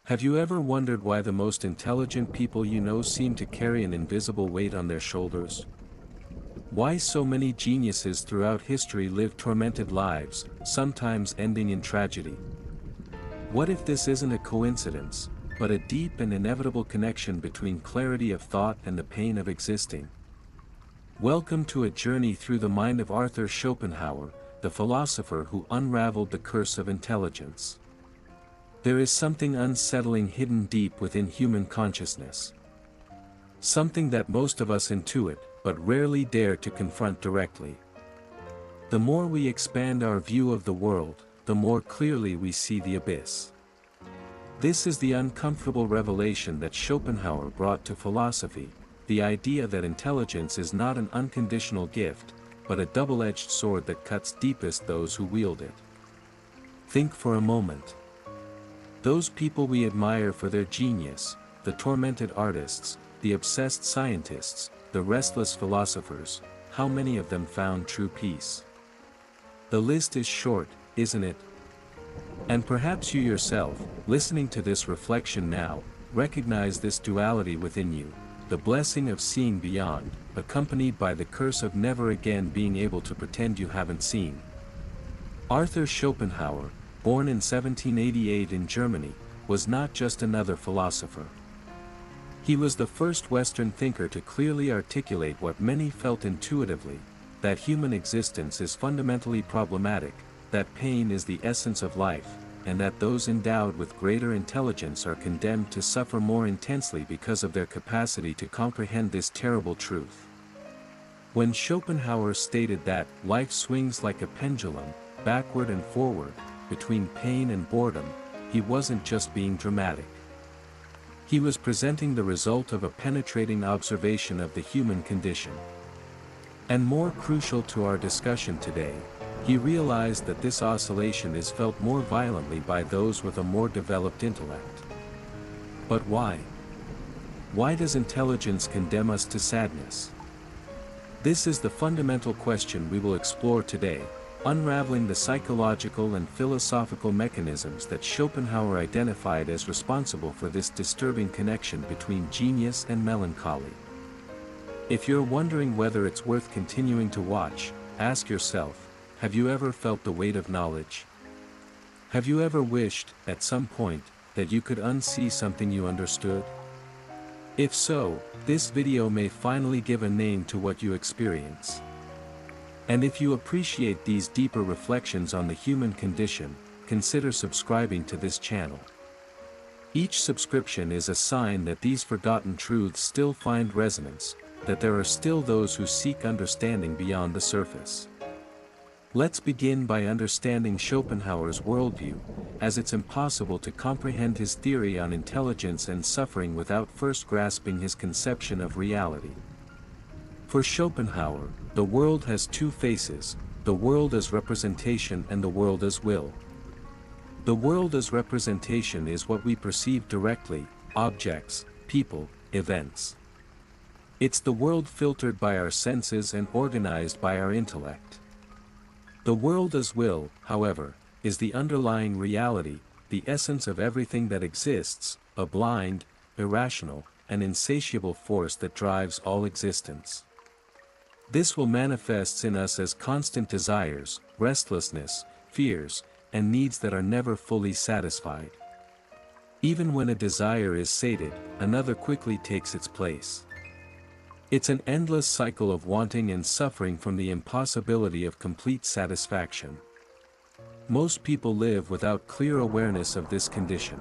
Have you ever wondered why the most intelligent people you know seem to carry an invisible weight on their shoulders? Why so many geniuses throughout history live tormented lives, sometimes ending in tragedy? What if this isn't a coincidence, but a deep and inevitable connection between clarity of thought and the pain of existing? Welcome to a journey through the mind of Arthur Schopenhauer, the philosopher who unraveled the curse of intelligence. There is something unsettling hidden deep within human consciousness. Something that most of us intuit, but rarely dare to confront directly. The more we expand our view of the world, the more clearly we see the abyss. This is the uncomfortable revelation that Schopenhauer brought to philosophy, the idea that intelligence is not an unconditional gift, but a double-edged sword that cuts deepest those who wield it. Think for a moment. Those people we admire for their genius, the tormented artists, the obsessed scientists, the restless philosophers, how many of them found true peace? The list is short, isn't it? And perhaps you yourself, listening to this reflection now, recognize this duality within you, the blessing of seeing beyond, accompanied by the curse of never again being able to pretend you haven't seen. Arthur Schopenhauer, born in 1788 in Germany, was not just another philosopher. He was the first Western thinker to clearly articulate what many felt intuitively, that human existence is fundamentally problematic, that pain is the essence of life, and that those endowed with greater intelligence are condemned to suffer more intensely because of their capacity to comprehend this terrible truth. When Schopenhauer stated that life swings like a pendulum, backward and forward, between pain and boredom, he wasn't just being dramatic. He was presenting the result of a penetrating observation of the human condition. And more crucial to our discussion today, he realized that this oscillation is felt more violently by those with a more developed intellect. But why? Why does intelligence condemn us to sadness? This is the fundamental question we will explore today, unraveling the psychological and philosophical mechanisms that Schopenhauer identified as responsible for this disturbing connection between genius and melancholy. If you're wondering whether it's worth continuing to watch, ask yourself, have you ever felt the weight of knowledge? Have you ever wished, at some point, that you could unsee something you understood? If so, this video may finally give a name to what you experience. And if you appreciate these deeper reflections on the human condition, consider subscribing to this channel. Each subscription is a sign that these forgotten truths still find resonance, that there are still those who seek understanding beyond the surface. Let's begin by understanding Schopenhauer's worldview, as it's impossible to comprehend his theory on intelligence and suffering without first grasping his conception of reality. For Schopenhauer, the world has two faces, the world as representation and the world as will. The world as representation is what we perceive directly, objects, people, events. It's the world filtered by our senses and organized by our intellect. The world as will, however, is the underlying reality, the essence of everything that exists, a blind, irrational, and insatiable force that drives all existence. This will manifest in us as constant desires, restlessness, fears, and needs that are never fully satisfied. Even when a desire is sated, another quickly takes its place. It's an endless cycle of wanting and suffering from the impossibility of complete satisfaction. Most people live without clear awareness of this condition.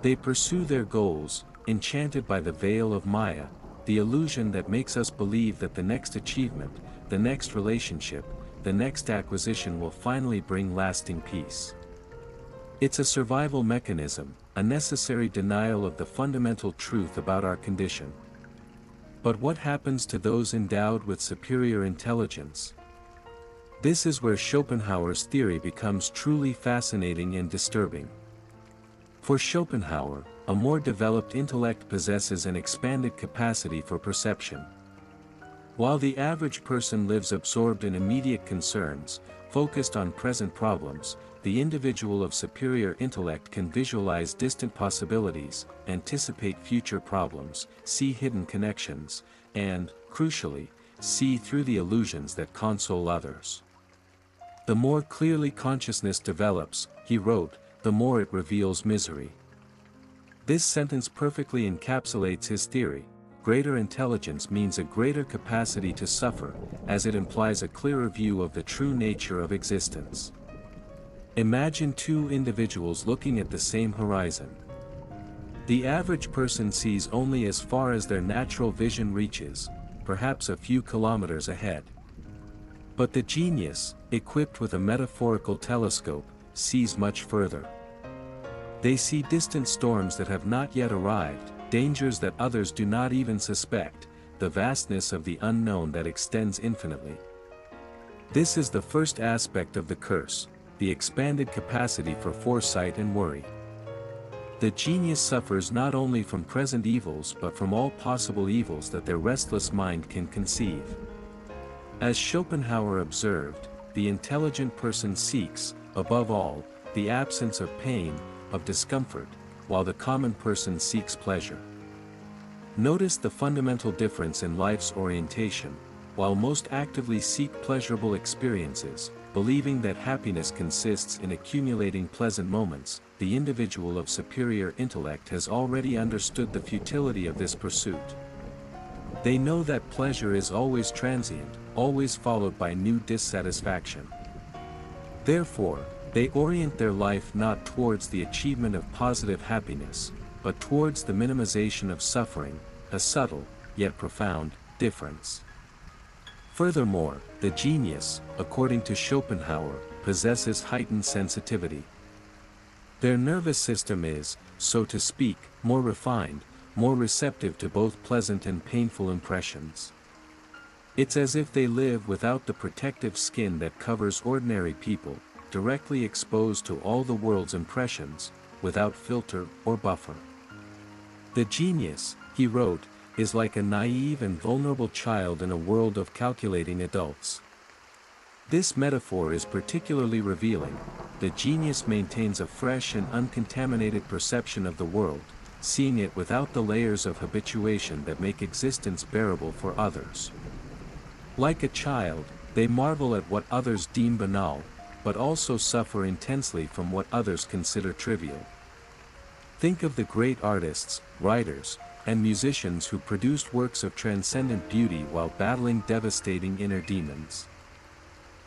They pursue their goals, enchanted by the veil of Maya, the illusion that makes us believe that the next achievement, the next relationship, the next acquisition will finally bring lasting peace. It's a survival mechanism, a necessary denial of the fundamental truth about our condition. But what happens to those endowed with superior intelligence? This is where Schopenhauer's theory becomes truly fascinating and disturbing. For Schopenhauer, a more developed intellect possesses an expanded capacity for perception. While the average person lives absorbed in immediate concerns, focused on present problems, the individual of superior intellect can visualize distant possibilities, anticipate future problems, see hidden connections, and, crucially, see through the illusions that console others. The more clearly consciousness develops, he wrote, the more it reveals misery. This sentence perfectly encapsulates his theory. Greater intelligence means a greater capacity to suffer, as it implies a clearer view of the true nature of existence. Imagine two individuals looking at the same horizon. The average person sees only as far as their natural vision reaches, perhaps a few kilometers ahead. But the genius, equipped with a metaphorical telescope, sees much further. They see distant storms that have not yet arrived, dangers that others do not even suspect, the vastness of the unknown that extends infinitely. This is the first aspect of the curse, the expanded capacity for foresight and worry. The genius suffers not only from present evils but from all possible evils that their restless mind can conceive. As Schopenhauer observed, the intelligent person seeks, above all, the absence of pain, of discomfort, while the common person seeks pleasure. Notice the fundamental difference in life's orientation. While most actively seek pleasurable experiences, believing that happiness consists in accumulating pleasant moments, the individual of superior intellect has already understood the futility of this pursuit. They know that pleasure is always transient, always followed by new dissatisfaction. Therefore, they orient their life not towards the achievement of positive happiness, but towards the minimization of suffering, a subtle, yet profound, difference. Furthermore, the genius, according to Schopenhauer, possesses heightened sensitivity. Their nervous system is, so to speak, more refined, more receptive to both pleasant and painful impressions. It's as if they live without the protective skin that covers ordinary people, directly exposed to all the world's impressions, without filter or buffer. The genius, he wrote, is like a naive and vulnerable child in a world of calculating adults. This metaphor is particularly revealing. The genius maintains a fresh and uncontaminated perception of the world, seeing it without the layers of habituation that make existence bearable for others. Like a child, they marvel at what others deem banal, but also suffer intensely from what others consider trivial. Think of the great artists, writers, and musicians who produced works of transcendent beauty while battling devastating inner demons.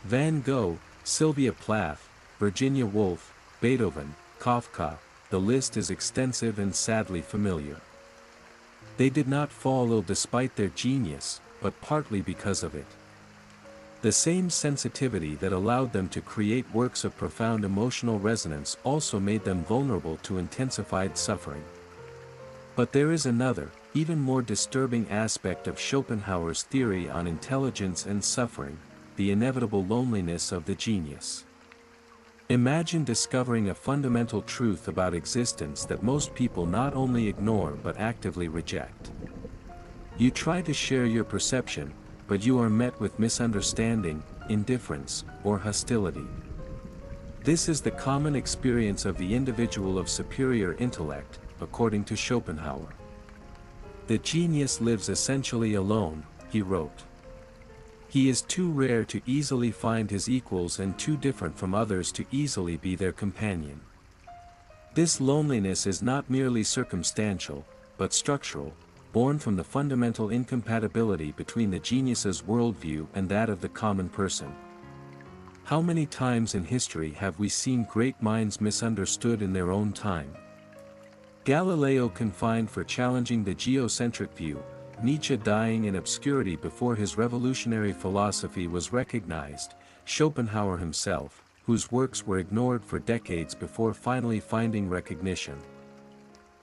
Van Gogh, Sylvia Plath, Virginia Woolf, Beethoven, Kafka, the list is extensive and sadly familiar. They did not fall ill despite their genius, but partly because of it. The same sensitivity that allowed them to create works of profound emotional resonance also made them vulnerable to intensified suffering. But there is another, even more disturbing aspect of Schopenhauer's theory on intelligence and suffering, the inevitable loneliness of the genius. Imagine discovering a fundamental truth about existence that most people not only ignore but actively reject. You try to share your perception, but you are met with misunderstanding, indifference, or hostility. This is the common experience of the individual of superior intellect, according to Schopenhauer. The genius lives essentially alone, he wrote. He is too rare to easily find his equals and too different from others to easily be their companion. This loneliness is not merely circumstantial, but structural, born from the fundamental incompatibility between the genius's worldview and that of the common person. How many times in history have we seen great minds misunderstood in their own time? Galileo confined for challenging the geocentric view, Nietzsche dying in obscurity before his revolutionary philosophy was recognized, Schopenhauer himself, whose works were ignored for decades before finally finding recognition.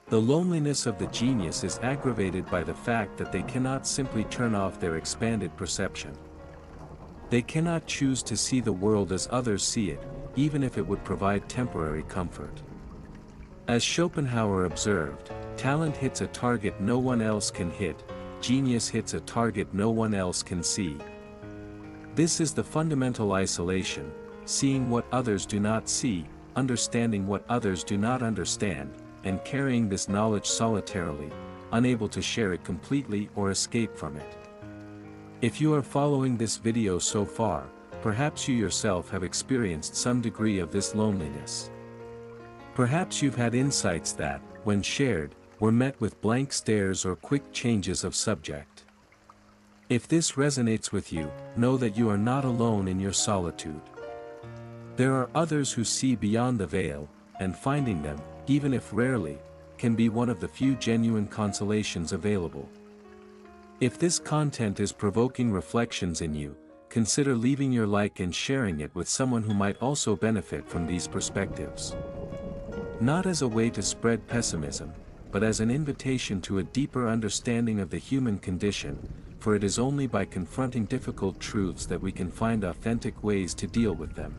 The loneliness of the genius is aggravated by the fact that they cannot simply turn off their expanded perception. They cannot choose to see the world as others see it, even if it would provide temporary comfort. As Schopenhauer observed, talent hits a target no one else can hit, genius hits a target no one else can see. This is the fundamental isolation, seeing what others do not see, understanding what others do not understand, and carrying this knowledge solitarily, unable to share it completely or escape from it. If you are following this video so far, perhaps you yourself have experienced some degree of this loneliness. Perhaps you've had insights that, when shared, were met with blank stares or quick changes of subject. If this resonates with you, know that you are not alone in your solitude. There are others who see beyond the veil, and finding them, even if rarely, can be one of the few genuine consolations available. If this content is provoking reflections in you, consider leaving your like and sharing it with someone who might also benefit from these perspectives. Not as a way to spread pessimism, but as an invitation to a deeper understanding of the human condition, for it is only by confronting difficult truths that we can find authentic ways to deal with them.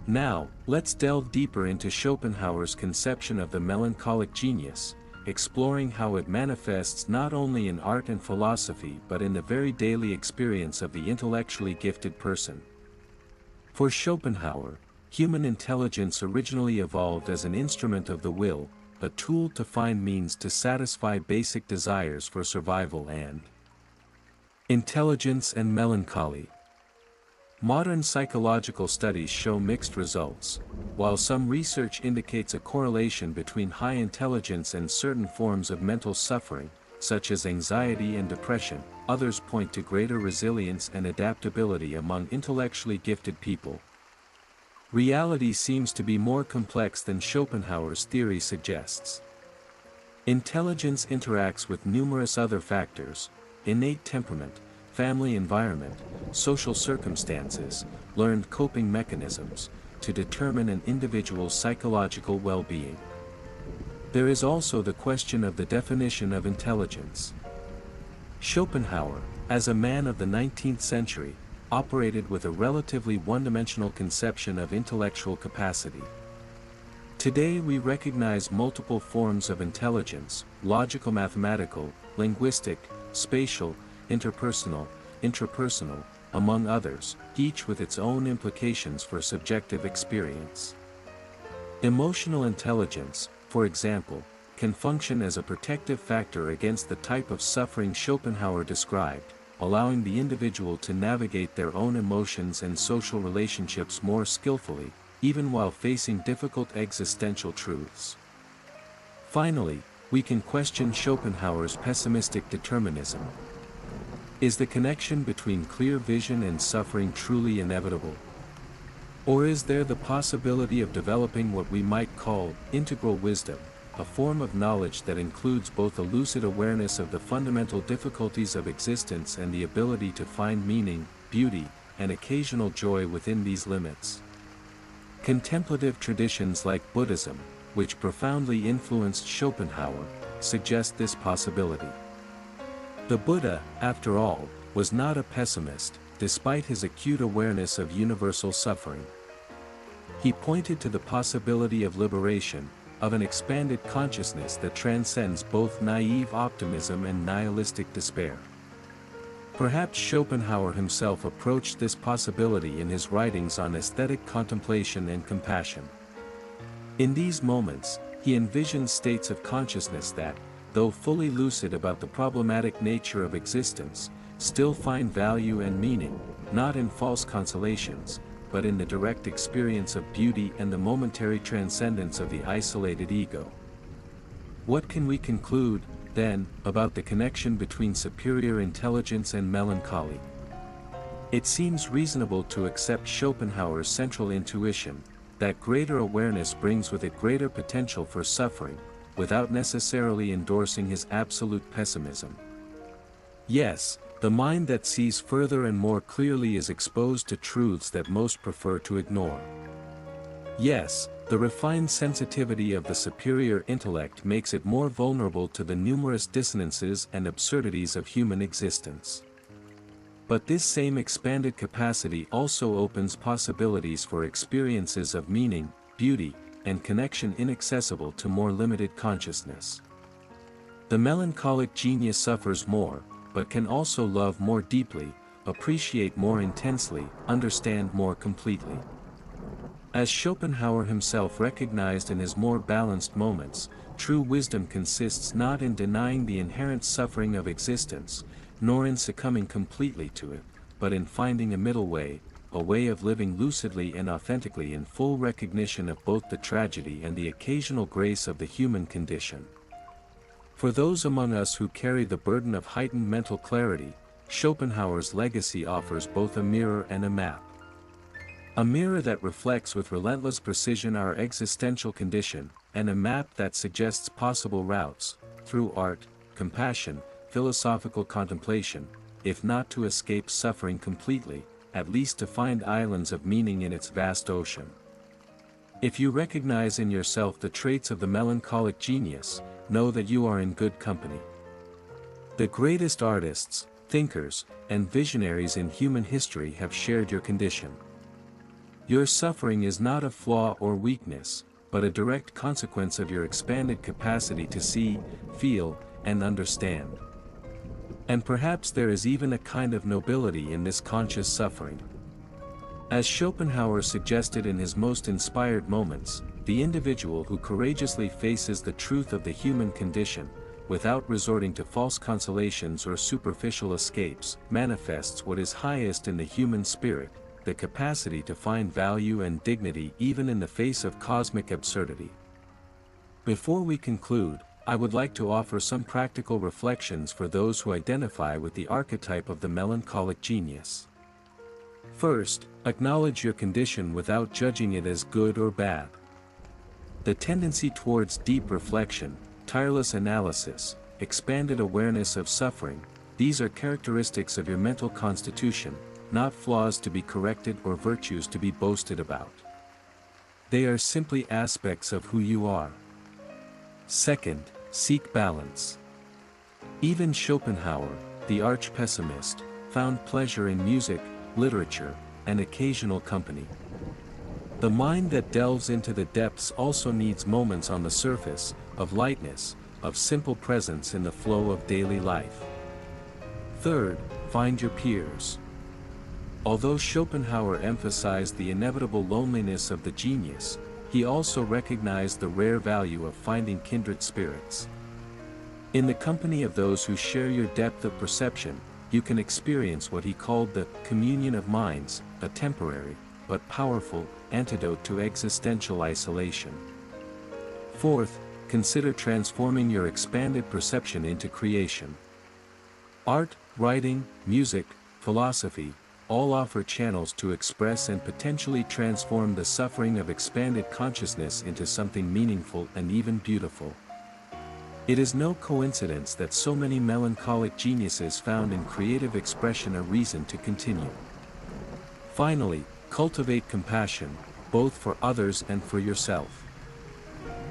Now, let's delve deeper into Schopenhauer's conception of the melancholic genius, exploring how it manifests not only in art and philosophy but in the very daily experience of the intellectually gifted person. For Schopenhauer, human intelligence originally evolved as an instrument of the will, a tool to find means to satisfy basic desires for survival and intelligence and melancholy. Modern psychological studies show mixed results. While some research indicates a correlation between high intelligence and certain forms of mental suffering, such as anxiety and depression, others point to greater resilience and adaptability among intellectually gifted people. Reality seems to be more complex than Schopenhauer's theory suggests. Intelligence interacts with numerous other factors: innate temperament, family environment, social circumstances, learned coping mechanisms, to determine an individual's psychological well-being. There is also the question of the definition of intelligence. Schopenhauer, as a man of the 19th century, operated with a relatively one-dimensional conception of intellectual capacity. Today we recognize multiple forms of intelligence: logical, mathematical, linguistic, spatial, interpersonal, intrapersonal, among others, each with its own implications for subjective experience. Emotional intelligence, for example, can function as a protective factor against the type of suffering Schopenhauer described, allowing the individual to navigate their own emotions and social relationships more skillfully, even while facing difficult existential truths. Finally, we can question Schopenhauer's pessimistic determinism. Is the connection between clear vision and suffering truly inevitable? Or is there the possibility of developing what we might call integral wisdom, a form of knowledge that includes both a lucid awareness of the fundamental difficulties of existence and the ability to find meaning, beauty, and occasional joy within these limits? Contemplative traditions like Buddhism, which profoundly influenced Schopenhauer, suggest this possibility. The Buddha, after all, was not a pessimist, despite his acute awareness of universal suffering. He pointed to the possibility of liberation, of an expanded consciousness that transcends both naive optimism and nihilistic despair. Perhaps Schopenhauer himself approached this possibility in his writings on aesthetic contemplation and compassion. In these moments, he envisioned states of consciousness that, though fully lucid about the problematic nature of existence, still find value and meaning, not in false consolations, but in the direct experience of beauty and the momentary transcendence of the isolated ego. What can we conclude, then, about the connection between superior intelligence and melancholy? It seems reasonable to accept Schopenhauer's central intuition, that greater awareness brings with it greater potential for suffering, without necessarily endorsing his absolute pessimism. Yes, the mind that sees further and more clearly is exposed to truths that most prefer to ignore. Yes, the refined sensitivity of the superior intellect makes it more vulnerable to the numerous dissonances and absurdities of human existence. But this same expanded capacity also opens possibilities for experiences of meaning, beauty, and connection inaccessible to more limited consciousness. The melancholic genius suffers more, but can also love more deeply, appreciate more intensely, understand more completely. As Schopenhauer himself recognized in his more balanced moments, true wisdom consists not in denying the inherent suffering of existence, nor in succumbing completely to it, but in finding a middle way, a way of living lucidly and authentically in full recognition of both the tragedy and the occasional grace of the human condition. For those among us who carry the burden of heightened mental clarity, Schopenhauer's legacy offers both a mirror and a map. A mirror that reflects with relentless precision our existential condition, and a map that suggests possible routes, through art, compassion, philosophical contemplation, if not to escape suffering completely, at least to find islands of meaning in its vast ocean. If you recognize in yourself the traits of the melancholic genius, know that you are in good company. The greatest artists, thinkers, and visionaries in human history have shared your condition. Your suffering is not a flaw or weakness, but a direct consequence of your expanded capacity to see, feel, and understand. And perhaps there is even a kind of nobility in this conscious suffering. As Schopenhauer suggested in his most inspired moments, the individual who courageously faces the truth of the human condition, without resorting to false consolations or superficial escapes, manifests what is highest in the human spirit, the capacity to find value and dignity even in the face of cosmic absurdity. Before we conclude, I would like to offer some practical reflections for those who identify with the archetype of the melancholic genius. First, acknowledge your condition without judging it as good or bad. The tendency towards deep reflection, tireless analysis, expanded awareness of suffering, these are characteristics of your mental constitution, not flaws to be corrected or virtues to be boasted about. They are simply aspects of who you are. Second, seek balance. Even Schopenhauer, the arch-pessimist, found pleasure in music, literature, and occasional company. The mind that delves into the depths also needs moments on the surface, of lightness, of simple presence in the flow of daily life. Third, find your peers. Although Schopenhauer emphasized the inevitable loneliness of the genius, he also recognized the rare value of finding kindred spirits. In the company of those who share your depth of perception, you can experience what he called the communion of minds, a temporary, but powerful, antidote to existential isolation. Fourth, consider transforming your expanded perception into creation. Art, writing, music, philosophy, all offer channels to express and potentially transform the suffering of expanded consciousness into something meaningful and even beautiful. It is no coincidence that so many melancholic geniuses found in creative expression a reason to continue. Finally, cultivate compassion, both for others and for yourself.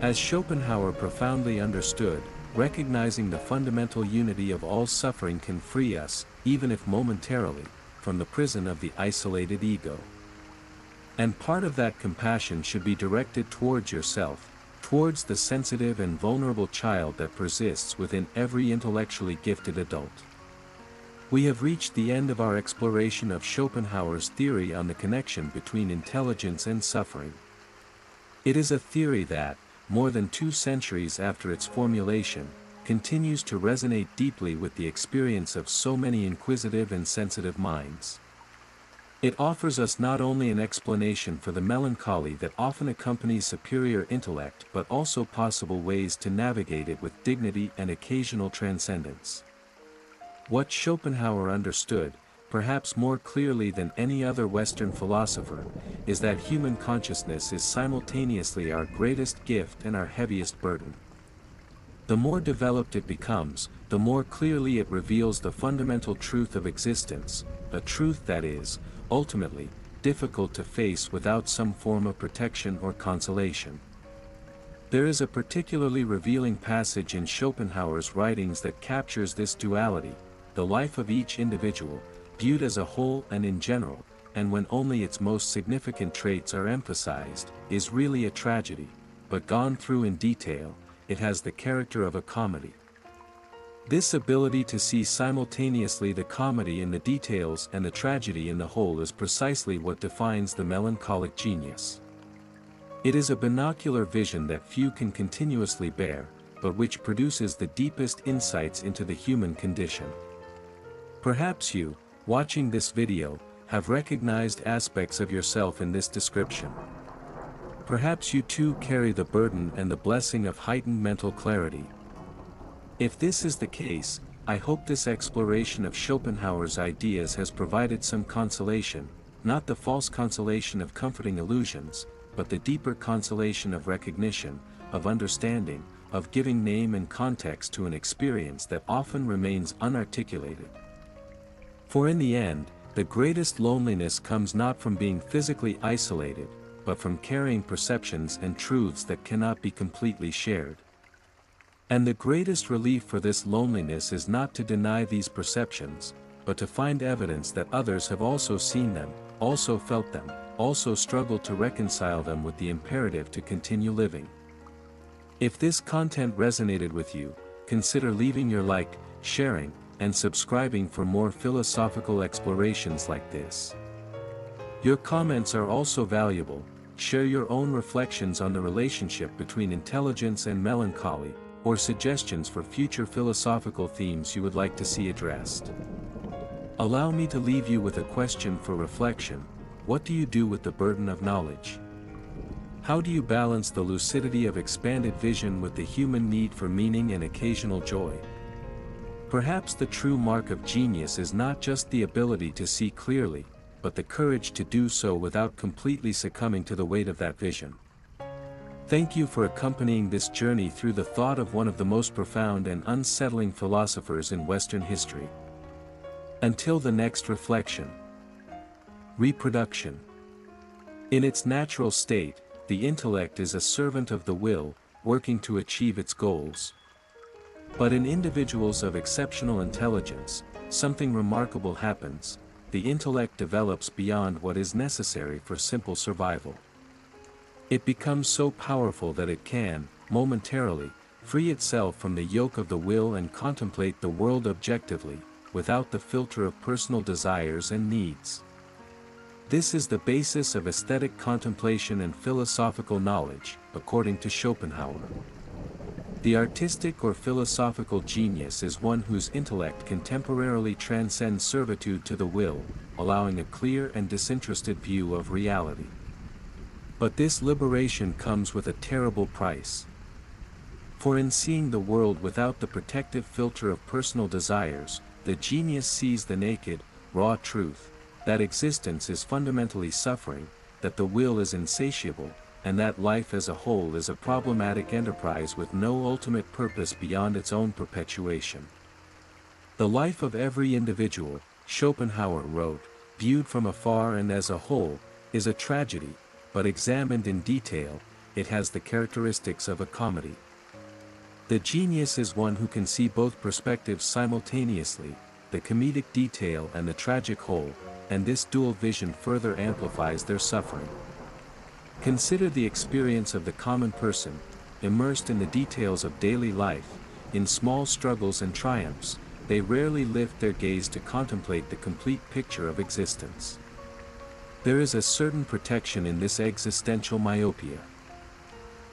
As Schopenhauer profoundly understood, recognizing the fundamental unity of all suffering can free us, even if momentarily, from the prison of the isolated ego. And part of that compassion should be directed towards yourself, towards the sensitive and vulnerable child that persists within every intellectually gifted adult. We have reached the end of our exploration of Schopenhauer's theory on the connection between intelligence and suffering. It is a theory that, more than 2 centuries after its formulation, continues to resonate deeply with the experience of so many inquisitive and sensitive minds. It offers us not only an explanation for the melancholy that often accompanies superior intellect but also possible ways to navigate it with dignity and occasional transcendence. What Schopenhauer understood, perhaps more clearly than any other Western philosopher, is that human consciousness is simultaneously our greatest gift and our heaviest burden. The more developed it becomes, the more clearly it reveals the fundamental truth of existence, a truth that is, ultimately, difficult to face without some form of protection or consolation. There is a particularly revealing passage in Schopenhauer's writings that captures this duality, the life of each individual, viewed as a whole and in general, and when only its most significant traits are emphasized, is really a tragedy, but gone through in detail, it has the character of a comedy. This ability to see simultaneously the comedy in the details and the tragedy in the whole is precisely what defines the melancholic genius. It is a binocular vision that few can continuously bear, but which produces the deepest insights into the human condition. Perhaps you, watching this video, have recognized aspects of yourself in this description. Perhaps you too carry the burden and the blessing of heightened mental clarity. If this is the case, I hope this exploration of Schopenhauer's ideas has provided some consolation, not the false consolation of comforting illusions, but the deeper consolation of recognition, of understanding, of giving name and context to an experience that often remains unarticulated. For in the end, the greatest loneliness comes not from being physically isolated, but from carrying perceptions and truths that cannot be completely shared. And the greatest relief for this loneliness is not to deny these perceptions, but to find evidence that others have also seen them, also felt them, also struggled to reconcile them with the imperative to continue living. If this content resonated with you, consider leaving your like, sharing, and subscribing for more philosophical explorations like this. Your comments are also valuable. Share your own reflections on the relationship between intelligence and melancholy, or suggestions for future philosophical themes you would like to see addressed. Allow me to leave you with a question for reflection: what do you do with the burden of knowledge? How do you balance the lucidity of expanded vision with the human need for meaning and occasional joy? Perhaps the true mark of genius is not just the ability to see clearly, but the courage to do so without completely succumbing to the weight of that vision. Thank you for accompanying this journey through the thought of one of the most profound and unsettling philosophers in Western history. Until the next reflection. Reproduction. In its natural state, the intellect is a servant of the will, working to achieve its goals. But in individuals of exceptional intelligence, something remarkable happens. The intellect develops beyond what is necessary for simple survival. It becomes so powerful that it can, momentarily, free itself from the yoke of the will and contemplate the world objectively, without the filter of personal desires and needs. This is the basis of aesthetic contemplation and philosophical knowledge, according to Schopenhauer. The artistic or philosophical genius is one whose intellect can temporarily transcend servitude to the will, allowing a clear and disinterested view of reality. But this liberation comes with a terrible price. For in seeing the world without the protective filter of personal desires, the genius sees the naked, raw truth, that existence is fundamentally suffering, that the will is insatiable, and that life as a whole is a problematic enterprise with no ultimate purpose beyond its own perpetuation. The life of every individual, Schopenhauer wrote, viewed from afar and as a whole, is a tragedy, but examined in detail, it has the characteristics of a comedy. The genius is one who can see both perspectives simultaneously, the comedic detail and the tragic whole, and this dual vision further amplifies their suffering. Consider the experience of the common person, immersed in the details of daily life, in small struggles and triumphs. They rarely lift their gaze to contemplate the complete picture of existence. There is a certain protection in this existential myopia.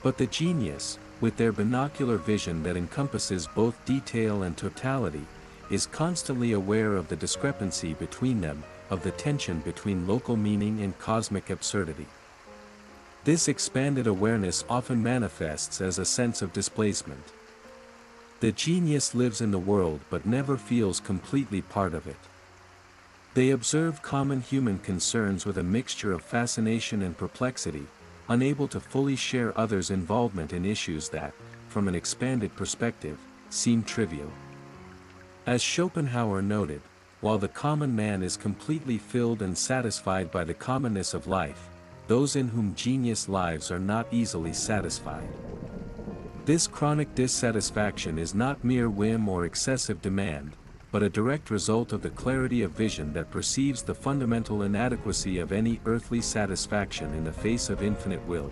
But the genius, with their binocular vision that encompasses both detail and totality, is constantly aware of the discrepancy between them, of the tension between local meaning and cosmic absurdity. This expanded awareness often manifests as a sense of displacement. The genius lives in the world but never feels completely part of it. They observe common human concerns with a mixture of fascination and perplexity, unable to fully share others' involvement in issues that, from an expanded perspective, seem trivial. As Schopenhauer noted, while the common man is completely filled and satisfied by the commonness of life, those in whom genius lives are not easily satisfied. This chronic dissatisfaction is not mere whim or excessive demand, but a direct result of the clarity of vision that perceives the fundamental inadequacy of any earthly satisfaction in the face of infinite will.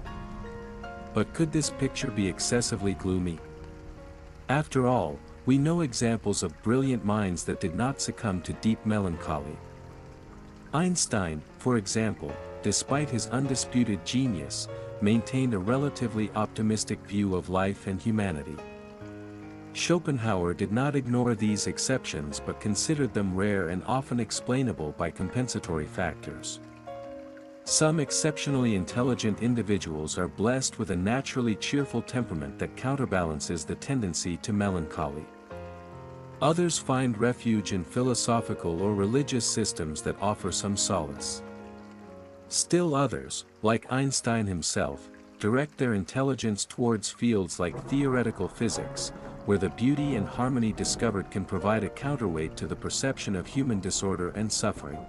But could this picture be excessively gloomy? After all, We know examples of brilliant minds that did not succumb to deep melancholy. Einstein, for example, despite his undisputed genius, maintained a relatively optimistic view of life and humanity. Schopenhauer did not ignore these exceptions but considered them rare and often explainable by compensatory factors. Some exceptionally intelligent individuals are blessed with a naturally cheerful temperament that counterbalances the tendency to melancholy. Others find refuge in philosophical or religious systems that offer some solace. Still others, like Einstein himself, direct their intelligence towards fields like theoretical physics, where the beauty and harmony discovered can provide a counterweight to the perception of human disorder and suffering.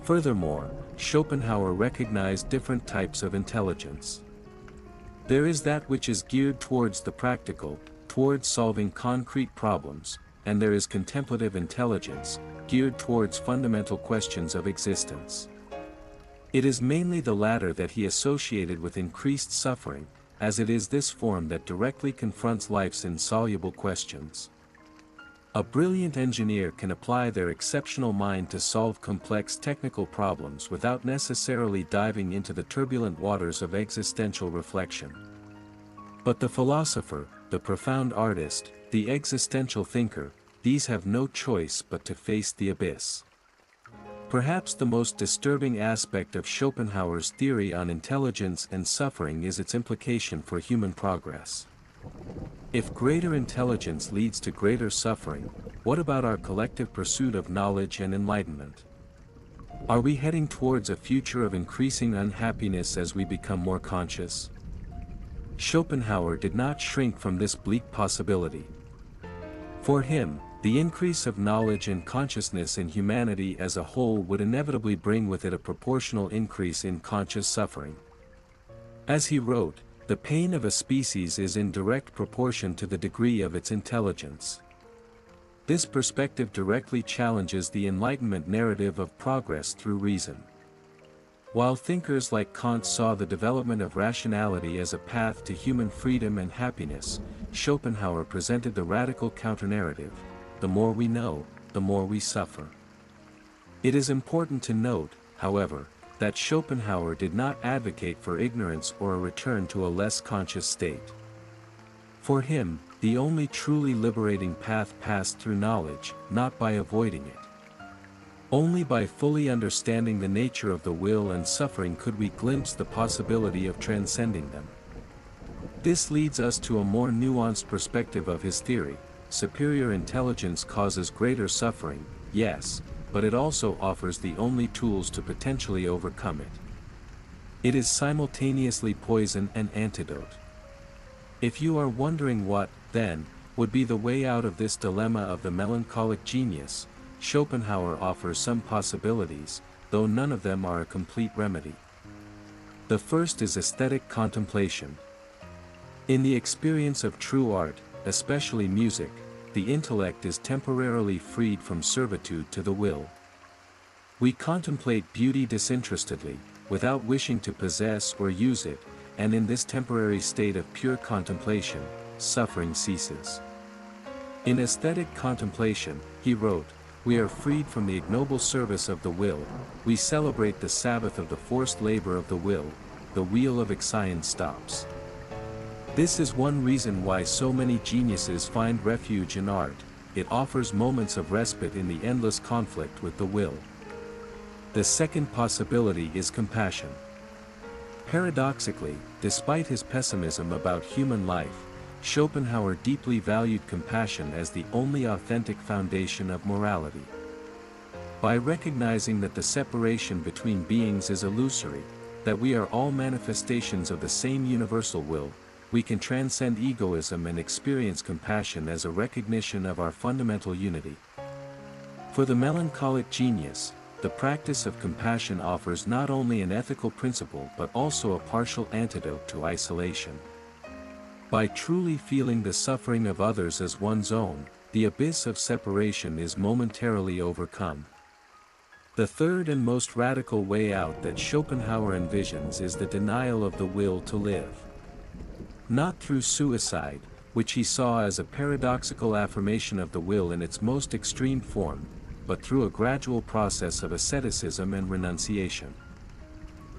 Furthermore, Schopenhauer recognized different types of intelligence. There is that which is geared towards the practical, towards solving concrete problems, and there is contemplative intelligence, geared towards fundamental questions of existence. It is mainly the latter that he associated with increased suffering, as it is this form that directly confronts life's insoluble questions. A brilliant engineer can apply their exceptional mind to solve complex technical problems without necessarily diving into the turbulent waters of existential reflection. But the philosopher, the profound artist, the existential thinker, these have no choice but to face the abyss. Perhaps the most disturbing aspect of Schopenhauer's theory on intelligence and suffering is its implication for human progress. If greater intelligence leads to greater suffering, what about our collective pursuit of knowledge and enlightenment? Are we heading towards a future of increasing unhappiness as we become more conscious? Schopenhauer did not shrink from this bleak possibility. For him, the increase of knowledge and consciousness in humanity as a whole would inevitably bring with it a proportional increase in conscious suffering. As he wrote, the pain of a species is in direct proportion to the degree of its intelligence. This perspective directly challenges the Enlightenment narrative of progress through reason. While thinkers like Kant saw the development of rationality as a path to human freedom and happiness, Schopenhauer presented the radical counter-narrative: the more we know, the more we suffer. It is important to note, however, that Schopenhauer did not advocate for ignorance or a return to a less conscious state. For him, the only truly liberating path passed through knowledge, not by avoiding it. Only by fully understanding the nature of the will and suffering could we glimpse the possibility of transcending them. This leads us to a more nuanced perspective of his theory. Superior intelligence causes greater suffering, yes, but it also offers the only tools to potentially overcome it. It is simultaneously poison and antidote. If you are wondering what, then, would be the way out of this dilemma of the melancholic genius, Schopenhauer offers some possibilities, though none of them are a complete remedy. The first is aesthetic contemplation. In the experience of true art, especially music, the intellect is temporarily freed from servitude to the will. We contemplate beauty disinterestedly, without wishing to possess or use it, and in this temporary state of pure contemplation, suffering ceases. In aesthetic contemplation, he wrote, we are freed from the ignoble service of the will, we celebrate the Sabbath of the forced labor of the will, the wheel of Ixion stops. This is one reason why so many geniuses find refuge in art: it offers moments of respite in the endless conflict with the will. The second possibility is compassion. Paradoxically, despite his pessimism about human life, Schopenhauer deeply valued compassion as the only authentic foundation of morality. By recognizing that the separation between beings is illusory, that we are all manifestations of the same universal will, we can transcend egoism and experience compassion as a recognition of our fundamental unity. For the melancholic genius, the practice of compassion offers not only an ethical principle but also a partial antidote to isolation. By truly feeling the suffering of others as one's own, the abyss of separation is momentarily overcome. The third and most radical way out that Schopenhauer envisions is the denial of the will to live. Not through suicide, which he saw as a paradoxical affirmation of the will in its most extreme form, but through a gradual process of asceticism and renunciation.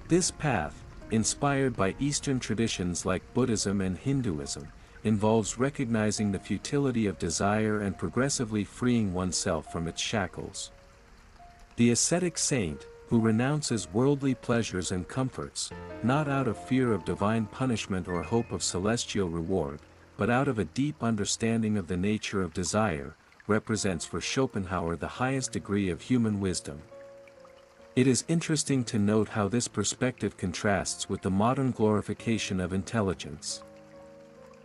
This path, inspired by Eastern traditions like Buddhism and Hinduism, involves recognizing the futility of desire and progressively freeing oneself from its shackles. The ascetic saint, who renounces worldly pleasures and comforts, not out of fear of divine punishment or hope of celestial reward, but out of a deep understanding of the nature of desire, represents for Schopenhauer the highest degree of human wisdom. It is interesting to note how this perspective contrasts with the modern glorification of intelligence.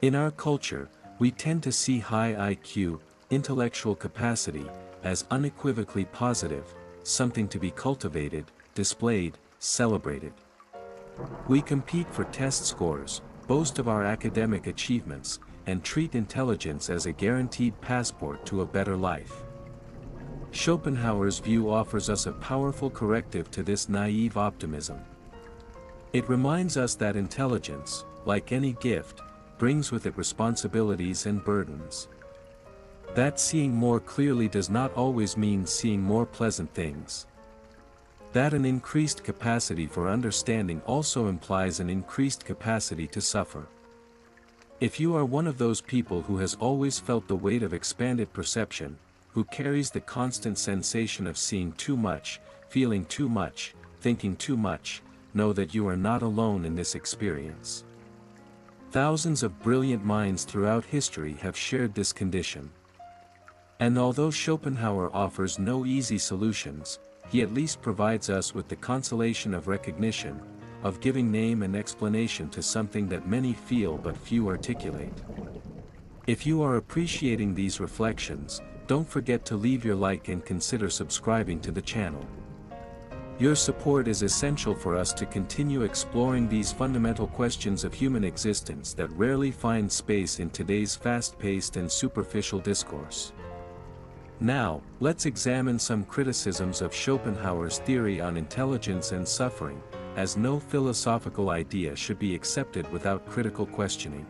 In our culture, we tend to see high IQ, intellectual capacity, as unequivocally positive, something to be cultivated, displayed, celebrated. We compete for test scores, boast of our academic achievements, and treat intelligence as a guaranteed passport to a better life. Schopenhauer's view offers us a powerful corrective to this naive optimism. It reminds us that intelligence, like any gift, brings with it responsibilities and burdens. That seeing more clearly does not always mean seeing more pleasant things. That an increased capacity for understanding also implies an increased capacity to suffer. If you are one of those people who has always felt the weight of expanded perception, who carries the constant sensation of seeing too much, feeling too much, thinking too much, know that you are not alone in this experience. Thousands of brilliant minds throughout history have shared this condition. And although Schopenhauer offers no easy solutions, he at least provides us with the consolation of recognition, of giving name and explanation to something that many feel but few articulate. If you are appreciating these reflections, don't forget to leave your like and consider subscribing to the channel. Your support is essential for us to continue exploring these fundamental questions of human existence that rarely find space in today's fast-paced and superficial discourse. Now, let's examine some criticisms of Schopenhauer's theory on intelligence and suffering, as no philosophical idea should be accepted without critical questioning.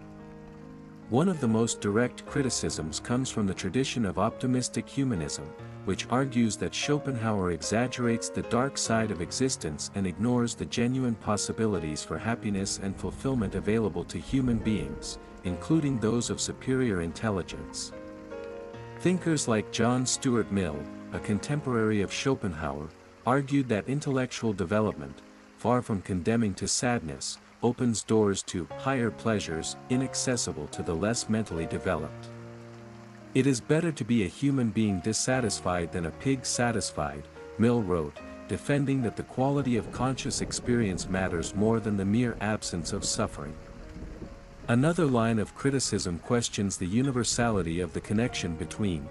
One of the most direct criticisms comes from the tradition of optimistic humanism, which argues that Schopenhauer exaggerates the dark side of existence and ignores the genuine possibilities for happiness and fulfillment available to human beings, including those of superior intelligence. Thinkers like John Stuart Mill, a contemporary of Schopenhauer, argued that intellectual development, far from condemning to sadness, opens doors to higher pleasures inaccessible to the less mentally developed. It is better to be a human being dissatisfied than a pig satisfied, Mill wrote, defending that the quality of conscious experience matters more than the mere absence of suffering. Another line of criticism questions the universality of the connection between